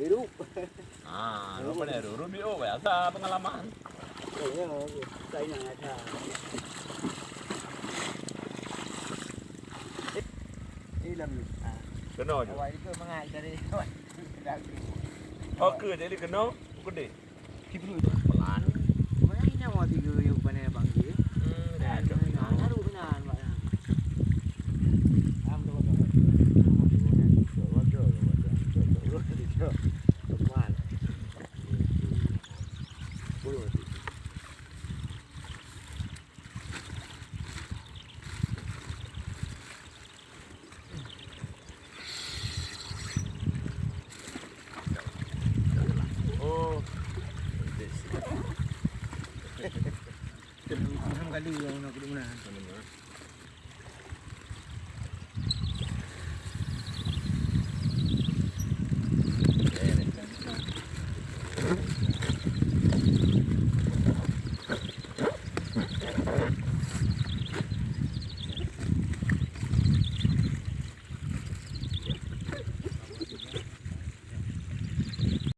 Biru. Apa nih? Rubio, biasa pengalaman. Iya, saya yang ada. Ilam. Kena je. Awak itu mengai dari Oh, ke jadi kena, gede. Kibru. Pelan. Mana ini mau tiga yang mana bang dia? Ada. Aduh benar, Pak. Kali yang nak pergi mana?